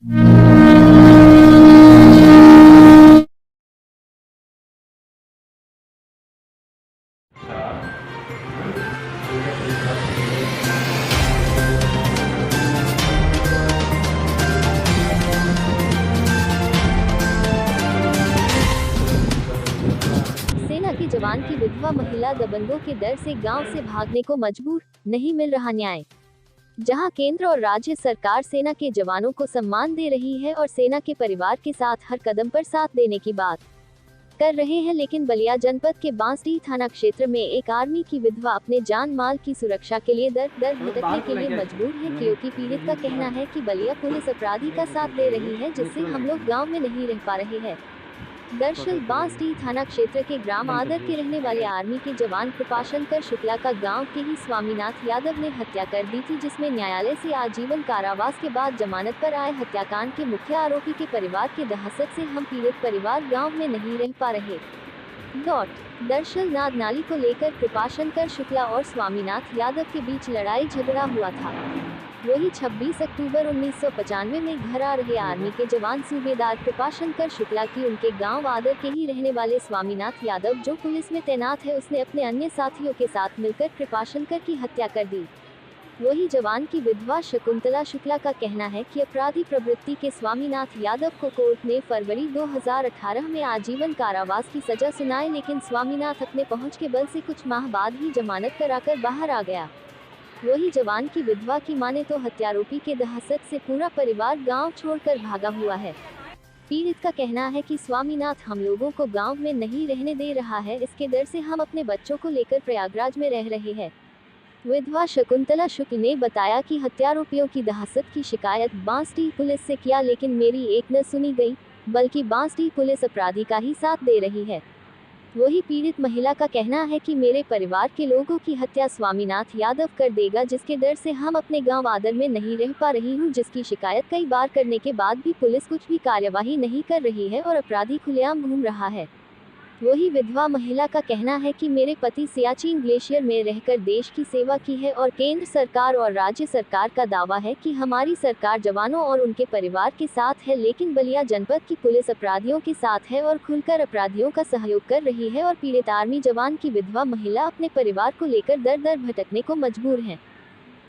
सेना के जवान की विधवा महिला दबंगों के डर से गांव से भागने को मजबूर, नहीं मिल रहा न्याय। जहां केंद्र और राज्य सरकार सेना के जवानों को सम्मान दे रही है और सेना के परिवार के साथ हर कदम पर साथ देने की बात कर रहे हैं, लेकिन बलिया जनपद के बांसडीह थाना क्षेत्र में एक आर्मी की विधवा अपने जान माल की सुरक्षा के लिए दर दर भटकने के लिए मजबूर है, क्योंकि पीड़ित का कहना है कि बलिया पुलिस अपराधी का साथ दे रही है, जिससे हम लोग गाँव में नहीं रह पा रहे हैं। दरअसल बांसडीह थाना क्षेत्र के ग्राम आदर के रहने वाले आर्मी के जवान कृपाशंकर शुक्ला का गांव के ही स्वामीनाथ यादव ने हत्या कर दी थी, जिसमें न्यायालय से आजीवन कारावास के बाद जमानत पर आए हत्याकांड के मुख्य आरोपी के परिवार के दहशत से हम पीड़ित परिवार गांव में नहीं रह पा रहे। दरअसल नाद नाली को लेकर कृपाशंकर शुक्ला और स्वामीनाथ यादव के बीच लड़ाई झगड़ा हुआ था। वही 26 अक्टूबर 1995 में घर आ रहे आर्मी के जवान सूबेदार कृपाशंकर शुक्ला की उनके गांव आदर के ही रहने वाले स्वामीनाथ यादव, जो पुलिस में तैनात है, उसने अपने अन्य साथियों के साथ मिलकर कृपाशंकर की हत्या कर दी। वही जवान की विधवा शकुंतला शुक्ला का कहना है कि अपराधी प्रवृत्ति के स्वामीनाथ यादव को कोर्ट ने फरवरी 2018 में आजीवन कारावास की सजा सुनाई, लेकिन स्वामीनाथ अपने पहुंच के बल से कुछ माह बाद ही जमानत कराकर बाहर आ गया। वही जवान की विधवा की माने तो हत्यारोपी के दहशत से पूरा परिवार गांव छोड़कर भागा हुआ है। पीड़ित का कहना है कि स्वामीनाथ हम लोगों को गांव में नहीं रहने दे रहा है, इसके डर से हम अपने बच्चों को लेकर प्रयागराज में रह रहे हैं। विधवा शकुंतला शुक्ल ने बताया कि हत्यारोपियों की दहशत की शिकायत बांसडीह पुलिस से किया, लेकिन मेरी एक न सुनी गई, बल्कि बांसडीह पुलिस अपराधी का ही साथ दे रही है। वही पीड़ित महिला का कहना है कि मेरे परिवार के लोगों की हत्या स्वामीनाथ यादव कर देगा, जिसके डर से हम अपने गांव आदर में नहीं रह पा रही हूं, जिसकी शिकायत कई बार करने के बाद भी पुलिस कुछ भी कार्यवाही नहीं कर रही है और अपराधी खुलेआम घूम रहा है। वही विधवा महिला का कहना है कि मेरे पति सियाचिन ग्लेशियर में रहकर देश की सेवा की है और केंद्र सरकार और राज्य सरकार का दावा है कि हमारी सरकार जवानों और उनके परिवार के साथ है, लेकिन बलिया जनपद की पुलिस अपराधियों के साथ है और खुलकर अपराधियों का सहयोग कर रही है और पीड़ित आर्मी जवान की विधवा महिला अपने परिवार को लेकर दर दर भटकने को मजबूर है।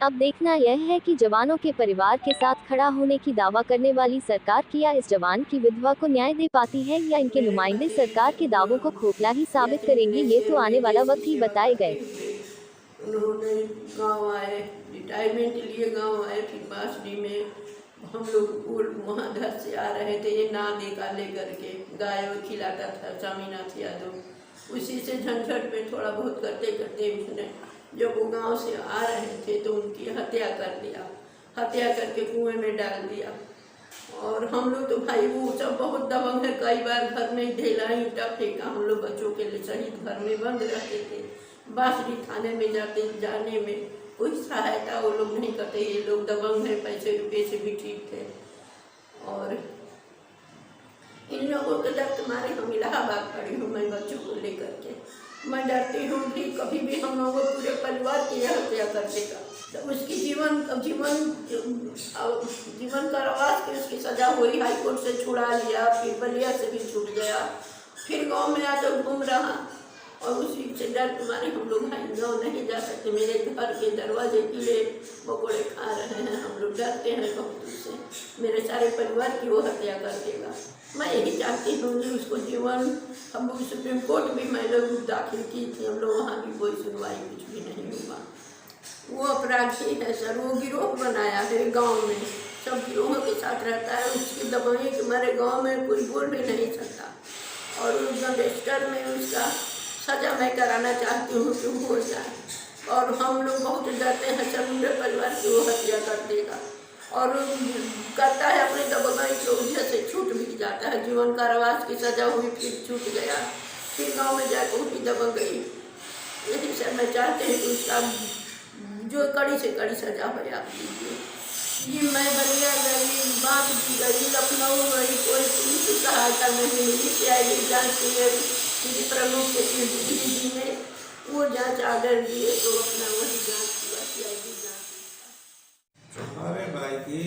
अब देखना यह है कि जवानों के परिवार के साथ खड़ा होने की दावा करने वाली सरकार क्या इस जवान की विधवा को न्याय दे पाती है, या इनके नुमाइंदे सरकार के दावों को खोखला ही साबित करेंगे, ये तो आने वाला वक्त ही बताएगा। उन्होंने गांव आए, रिटायरमेंट लिए गांव आए, फिर बांसडीह में हम लोग वहाँ घर से आ रहे थे, ये नाद एका लेकर के गाय खिलाता था स्वामीनाथ यादव। उसी से झंझट में थोड़ा बहुत करते करते उसने जब वो गांव से आ रहे थे तो उनकी हत्या कर दिया, हत्या करके कुएं में डाल दिया। और हम लोग तो भाई वो सब बहुत दबंग है, कई बार घर में ढेला ईंटा फेंका, हम लोग बच्चों के लिए सहित घर में बंद रहते थे। बांसडीह थाने में जाने में कोई सहायता वो लोग नहीं करते, ये लोग दबंग है, पैसे रुपये से भी ठीक थे। और इन लोगों के डर तुम्हारे हम इलाहाबाद पड़ी हूँ मैं बच्चों को लेकर के, मैं डरती हूँ कि कभी भी हम लोगों पूरे परिवार की हत्या कर देगा, तो उसकी जीवन कारावास की उसकी सजा हुई, हाईकोर्ट से छुड़ा लिया, फिर बलिया से भी छूट गया, फिर गांव में आकर घूम रहा। और उसी से डर तुम्हारे हम लोग गाँव नहीं जा सकते, मेरे घर के दरवाजे कीड़े मकोड़े खा रहे हैं, हम लोग डरते हैं बहुत उससे, मेरे सारे परिवार की वो हत्या कर देगा। मैं यही चाहती हूँ कि उसको जीवन, हम लोग सुप्रीम कोर्ट भी मैं लोग दाखिल की थी, हम लोग वहाँ भी कोई सुनवाई कुछ भी नहीं हुआ। वो अपराधी है सर, वो गिरोह बनाया है गांव में, सब गिरोहों के साथ रहता है, उसकी दबाई कि हमारे गांव में कोई बोल भी नहीं सकता। और उस गैंगस्टर में उसका सजा मैं कराना चाहती हूँ कि हो जाए। और हम लोग बहुत डरते हैं सर, मेरे परिवार की वो हत्या कर देगा और करता है अपने दबंगाई की वजह से छूट भी जाता है, जीवन कारावास की सजा हुई, फिर छूट गया, फिर गांव में जाकर उनकी दबंग गई। यही सर मैं चाहते हैं कि उसका जो कड़ी से कड़ी सजा हो आप दीजिए। जी मैं बलिया गई, बांसडीह गई, लखनऊ गई, कोई पुलिस की सहायता नहीं मिली। CID जाँच के प्रमुख के जी ने वो जाँच आर्डर दिए तो अपना वही जाँच हुआ, CID जाँच। हमारे भाई की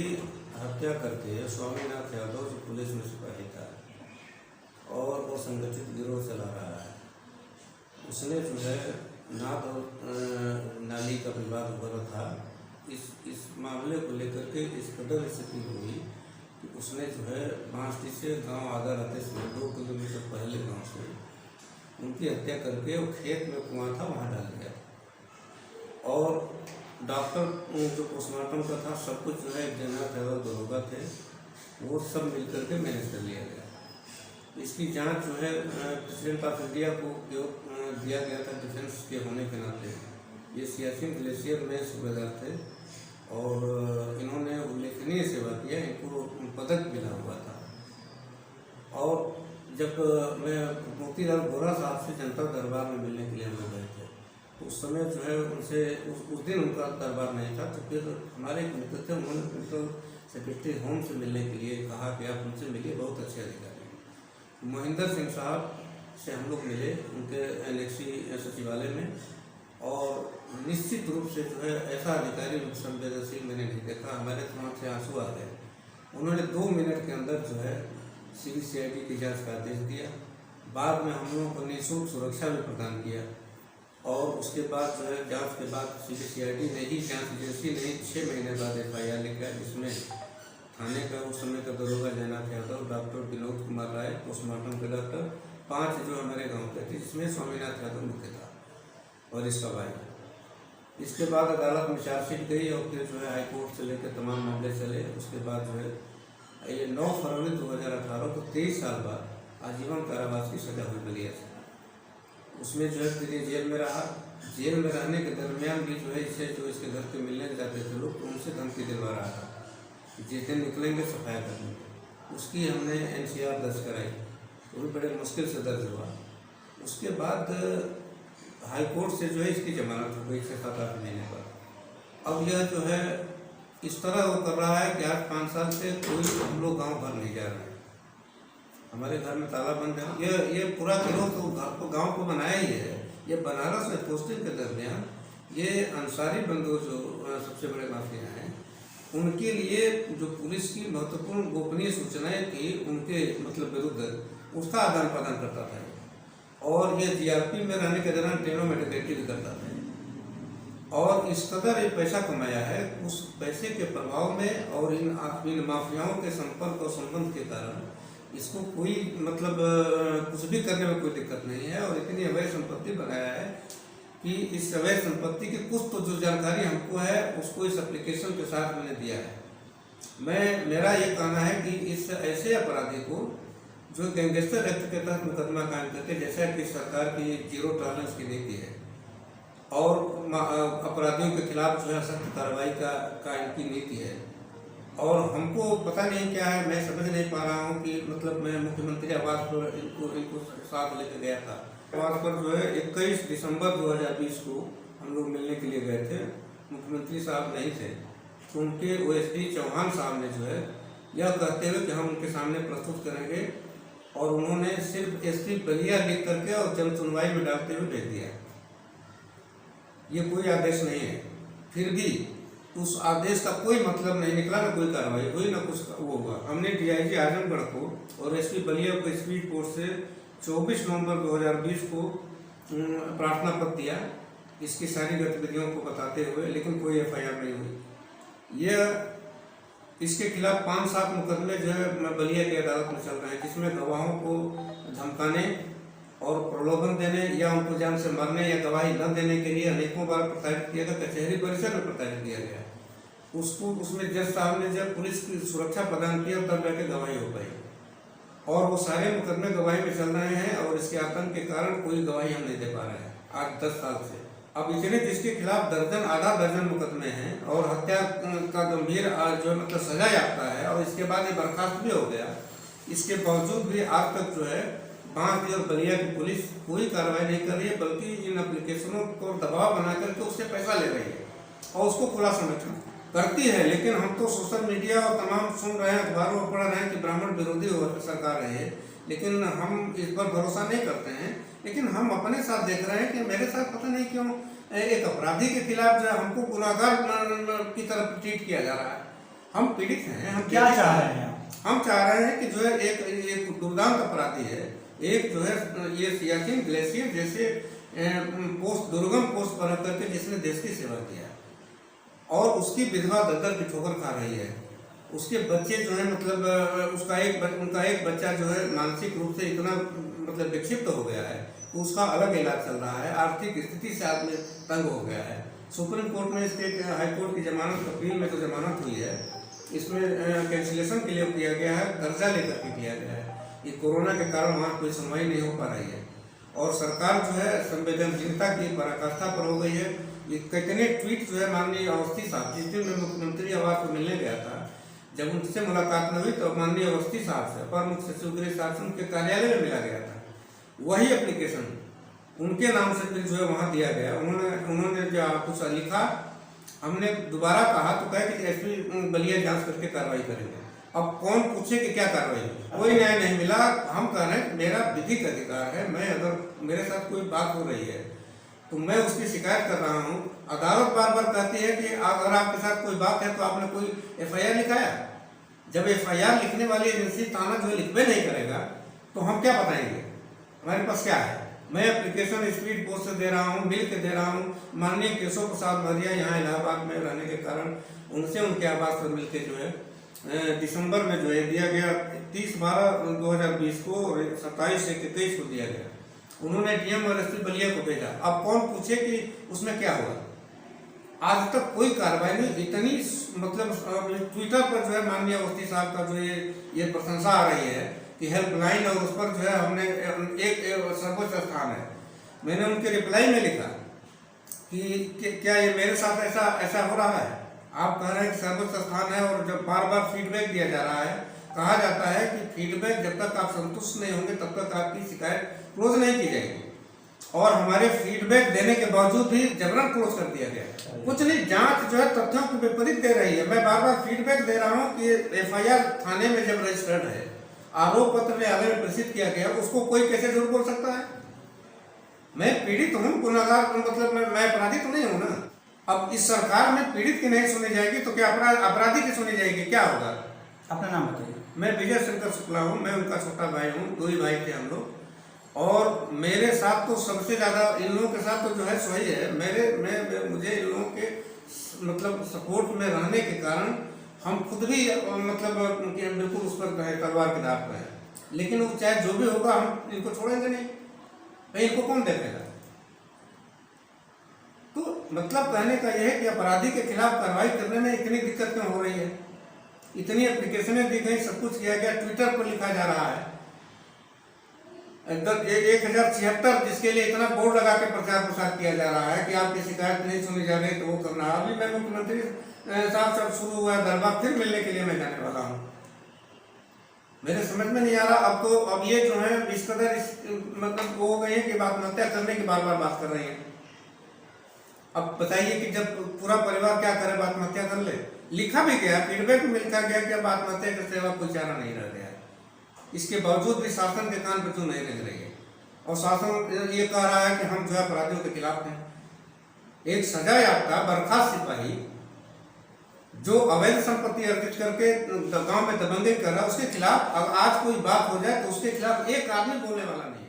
हत्या करके स्वामीनाथ यादव जो पुलिस में सिपाही था और वो संगठित गिरोह चला रहा है, उसने जो है नाद और नाली का विवाद उभरा था। इस मामले को लेकर के इस कदर स्थिति हुई कि उसने जो है बांसडी से गांव आधा रहते से 2 किलोमीटर पहले गांव से उनकी हत्या करके वो खेत में कुआं था वहाँ डाल दिया। और डॉक्टर जो पोस्टमार्टम का था सब कुछ जो है जगन्नाथ यादव दरोगा थे, वो सब मिल करके मैनेज कर लिया गया। इसकी जांच जो है प्रेसिडेंट ऑफ इंडिया को दिया गया था डिफेंस के होने के नाते। ये सियाचिन ग्लेशियर में सूबेदार थे और इन्होंने उल्लेखनीय सेवा किया, इनको पदक मिला हुआ था। और जब मैं मोतीलाल वोरा साहब से जनता दरबार में मिलने के लिए हम लोग गए थे, तो उस समय जो है उनसे उस दिन उनका दरबार नहीं था, तो फिर हमारे एक मित्र थे, उन्होंने प्रिंसिपल सेक्रेटरी होम से मिलने के लिए कहा कि आप उनसे मिलिए, बहुत अच्छे अधिकारी हैं। महेंद्र सिंह साहब से हम लोग मिले उनके एनेक्सी सचिवालय में, और निश्चित रूप से जो है ऐसा अधिकारी संवेदनशील मैंने नहीं देखा। हमारे तो आँख से आंसू आ गए। उन्होंने 2 मिनट के अंदर जो है CBCID की जांच का आदेश दिया। बाद में हम लोगों को निःशुल्क सुरक्षा भी प्रदान किया, और उसके बाद जो है जांच के बाद CBCID ने ही, जांच एजेंसी ने 6 महीने बाद FIR लिखा, जिसमें थाने का उस समय का दरोगा जगन्नाथ यादव, डॉक्टर विनोद कुमार राय, पोस्टमार्टम के डॉक्टर, 5 जो हमारे गाँव के थे, जिसमें स्वामीनाथ यादव मुख्य था और इसका भाई। इसके बाद अदालत में चार्जशीट गई और फिर जो है हाईकोर्ट से लेकर तमाम मामले चले। उसके बाद जो है ये 9 फरवरी 2018 को 23 साल बाद आजीवन कारावास की सजा हुई बलिया से। उसमें जो है फिर ये जेल में रहा। जेल में रहने के दरमियान भी जो है इसे जो इसके घर के मिलने जाते थे लोग, तो उनसे धमकी दिलवा रहा था कि जिस दिन निकलेंगे सफाया करने। उसकी हमने NCR दर्ज कराई, वो भी बड़े मुश्किल से दर्ज हुआ। उसके बाद हाई कोर्ट से जो है इसकी जमानत हो गई 6-7-8 महीने पर। अब यह जो है इस तरह वो कर रहा है कि आज 5 साल से कोई हम लोग गाँव भर नहीं जा रहे हैं, हमारे घर में ताला बंद है। ये पूरा गिरोह तो गाँव को बनाया ही है। ये बनारस में पोस्टिंग के दरमियान ये अंसारी बंधु जो सबसे बड़े माफिया हैं, उनके लिए जो पुलिस की महत्वपूर्ण गोपनीय सूचनाएं थी उनके मतलब विरुद्ध, उसका आदान प्रदान करता था। और ये GRP में रहने के दौरान ट्रेनों में डकैती भी करता था। और इस कदर ये पैसा कमाया है, उस पैसे के प्रभाव में और इन माफियाओं के संपर्क और संबंध के कारण इसको कोई मतलब कुछ भी करने में कोई दिक्कत नहीं है। और इतनी अवैध संपत्ति बनाया है कि इस अवैध संपत्ति की कुछ तो जो जानकारी हमको है उसको इस एप्लीकेशन के साथ मैंने दिया है। मेरा ये कहना है कि इस ऐसे अपराधी को जो गैंगस्टर एक्ट के तहत मुकदमा कायम करके, जैसा कि सरकार की 0 टॉलरेंस की नीति है और अपराधियों के खिलाफ जो है सख्त कार्रवाई का इनकी नीति है, और हमको पता नहीं क्या है, मैं समझ नहीं पा रहा हूँ कि मतलब मैं मुख्यमंत्री आवास पर इनको साथ लेकर गया था। आवास पर जो है 21 दिसंबर 2020 को हम लोग मिलने के लिए गए थे। मुख्यमंत्री साहब नहीं थे, तो उनके OSD चौहान साहब ने जो है यह कहते हुए कि हम उनके सामने प्रस्तुत करेंगे, और उन्होंने सिर्फ SP बलिया लिख करके और जन सुनवाई में डालते हुए भेज दिया। ये कोई आदेश नहीं है। फिर भी उस आदेश का कोई मतलब नहीं निकला, ना कोई कार्रवाई हुई, ना कुछ वो हुआ। हमने DIG आजमगढ़ को और SP बलिया को स्पीड कोर्ट से 24 नवंबर 2020 को प्रार्थना पत्र दिया इसकी सारी गतिविधियों को बताते हुए, लेकिन कोई FIR नहीं हुई। यह इसके खिलाफ 5-7 मुकदमे जो है बलिया की अदालत में चल रहे हैं, जिसमें गवाहों को धमकाने और प्रलोभन देने या उनको जान से मारने या गवाही न देने के लिए अनेकों बार प्रताड़ित किया गया। कचहरी परिसर में प्रताड़ित किया गया। उसमें जज साहब ने जब पुलिस की सुरक्षा प्रदान किया तब जाके गवाही हो पाई, और वो सारे मुकदमे गवाही में चल रहे हैं, और इसके आतंक के कारण कोई गवाही हम नहीं दे पा रहे हैं आज 10 साल से। अब इतने जिसके खिलाफ आधा दर्जन मुकदमे हैं और हत्या का गंभीर जो मतलब सजा याफ्ता है, और इसके बाद ये बर्खास्त भी हो गया, इसके बावजूद भी आज तक जो है बांसडी और बलिया की पुलिस कोई कार्रवाई नहीं कर रही है, बल्कि इन एप्लीकेशनों को दबाव बना करके उससे पैसा ले रही है और उसको खुला संरक्षण करती है। लेकिन हम तो सोशल मीडिया और तमाम सुन रहे हैं, अखबारों में पढ़ रहे हैं कि ब्राह्मण विरोधी सरकार है, लेकिन हम इस पर भरोसा नहीं करते हैं। लेकिन हम अपने साथ देख रहे हैं कि मेरे साथ पता नहीं क्यों एक अपराधी के खिलाफ जो हमको गुनाहगार की तरफ ट्रीट किया जा रहा है। हम पीड़ित हैं। हम क्या चाह रहे हैं आप? हम चाह रहे हैं कि जो है एक दुर्दांत अपराधी है, एक जो है ये सियाचिन ग्लेशियर जैसे पोस्ट दुर्गम पोस्ट पर करके जिसने देश की सेवा किया और उसकी विधवा दर की ठोकर खा रही है, उसके बच्चे जो है मतलब उनका एक बच्चा जो है मानसिक रूप से इतना मतलब विक्षिप्त हो गया है कि उसका अलग इलाज चल रहा है, आर्थिक स्थिति से आदमी तंग हो गया है। सुप्रीम कोर्ट में इसके हाईकोर्ट की जमानत अपील में जो जमानत हुई है इसमें कैंसिलेशन के लिए किया गया है, कर्जा लेकर के किया गया है। ये कोरोना के कारण वहाँ कोई सुनवाई नहीं हो पा रही है और सरकार जो है संवेदनशीलता की पराकाष्ठा पर हो गई है। ये कितने ट्वीट जो है माननीय अवस्थी साहब, जिस दिन मैं मुख्यमंत्री आवास पर मिलने गया था, जब उनसे मुलाकात में हुई तो माननीय अवस्थी साहब से अपर मुख्य सचिव गृह साहब से उनके कार्यालय में मिला गया था। वही एप्लीकेशन उनके नाम से फिर जो है वहाँ दिया गया। उन्होंने जो कुछ लिखा, हमने दोबारा कहा तो कहे कि एसपी बलिया जांच करके कार्रवाई करेंगे। अब कौन पूछे कि क्या कार्रवाई, कोई न्याय नहीं मिला। हम कह रहे हैं मेरा विधिक अधिकार है, मैं अगर मेरे साथ कोई बात हो रही है तो मैं उसकी शिकायत कर रहा हूँ। अदालत बार बार कहती है कि अगर आपके साथ कोई बात है तो आपने कोई एफआईआर लिखाया। जब एफआईआर लिखने वाली एजेंसी थाना जो लिखवे नहीं करेगा तो हम क्या बताएंगे हमारे पास क्या है। मैं एप्लीकेशन स्पीड पोस्ट से दे रहा हूँ, मिल के दे रहा हूँ। माननीय केशव प्रसाद मौर्य यहाँ इलाहाबाद में रहने के कारण उनसे उनके आवास पर मिल के जो है दिसंबर में जो है दिया गया 30/12/2020 को और 27/1/23 को दिया गया। उन्होंने डीएम और एसपी बलिया को भेजा। अब कौन पूछे कि उसमें क्या हुआ। आज तक कोई कार्रवाई नहीं। इतनी मतलब ट्विटर पर जो है माननीय अवस्थी साहब का जो ये प्रशंसा आ रही है कि हेल्पलाइन और उस पर जो है हमने एक सर्वोच्च स्थान है। मैंने उनके रिप्लाई में लिखा कि क्या ये मेरे साथ ऐसा हो रहा है। आप कह रहे हैं कि सर्वोच्च स्थान है और जब बार बार फीडबैक दिया जा रहा है, कहा जाता है कि फीडबैक जब तक आप संतुष्ट नहीं होंगे तब तक आपकी शिकायत क्लोज नहीं की जाएगी। और हमारे फीडबैक देने के बावजूद भी जबरन क्लोज कर दिया गया। कुछ नहीं, जांच जो है तथ्यों के विपरीत दे रही है। मैं बार बार फीडबैक दे रहा हूँ कि एफआईआर थाने में जब रजिस्टर्ड है, आरोप पत्र न्यायालय में प्रेषित किया गया, उसको कोई कैसे झूठ बोल सकता है। मैं पीड़ित हूँ, गुनहगार मतलब मैं अपराधी तो नहीं हूँ ना। अब इस सरकार में पीड़ित की नहीं सुनी जाएगी तो क्या अपराधी की सुनी जाएगी, क्या होगा। अपना नाम बताइए। मैं विजय शंकर शुक्ला हूँ, मैं उनका छोटा भाई हूँ, 2 ही भाई थे हम लोग। और मेरे साथ तो सबसे ज़्यादा इन लोगों के साथ तो जो है सही है। मुझे इन लोगों के मतलब सपोर्ट में रहने के कारण हम खुद भी मतलब बिल्कुल उस पर तलवार के दाव पर है। लेकिन वो चाहे जो भी होगा हम इनको छोड़ेंगे नहीं। भाई इनको कौन देखेगा। तो मतलब कहने का यह है कि अपराधी के खिलाफ कार्रवाई करने में इतनी दिक्कत क्यों हो रही है। इतनी एप्लीकेशनें दी गई, सब कुछ किया गया, ट्विटर पर लिखा जा रहा है 1076 जिसके लिए इतना बोर्ड लगा के प्रचार प्रसार किया जा रहा है कि आपकी शिकायत नहीं सुनी जा रही तो वो करना। अभी मैं मुख्यमंत्री साहब से शुरू हुआ दरबार, फिर मिलने के लिए मैं जाने वाला हूँ। मेरे समझ में नहीं आ रहा। अब ये जो है इस कदर मतलब वो हो गई है कि आत्महत्या करने की बार बार बात कर रही है। अब बताइए कि जब पूरा परिवार क्या करे, आत्महत्या कर ले। लिखा भी गया, फीडबैक में लिखा गया कि अब आत्महत्या के सिवा कोई चारा नहीं रह गया। इसके बावजूद भी शासन के कान पर क्यों नहीं लग रही है और शासन ये कह रहा है कि हम जो है अपराधियों के खिलाफ हैं। एक सजा याफ्ता बर्खास्त सिपाही जो अवैध संपत्ति अर्जित करके गांव में दबंगई कर रहा है, उसके खिलाफ आज कोई बात हो जाए तो उसके खिलाफ एक आदमी बोलने वाला नहीं।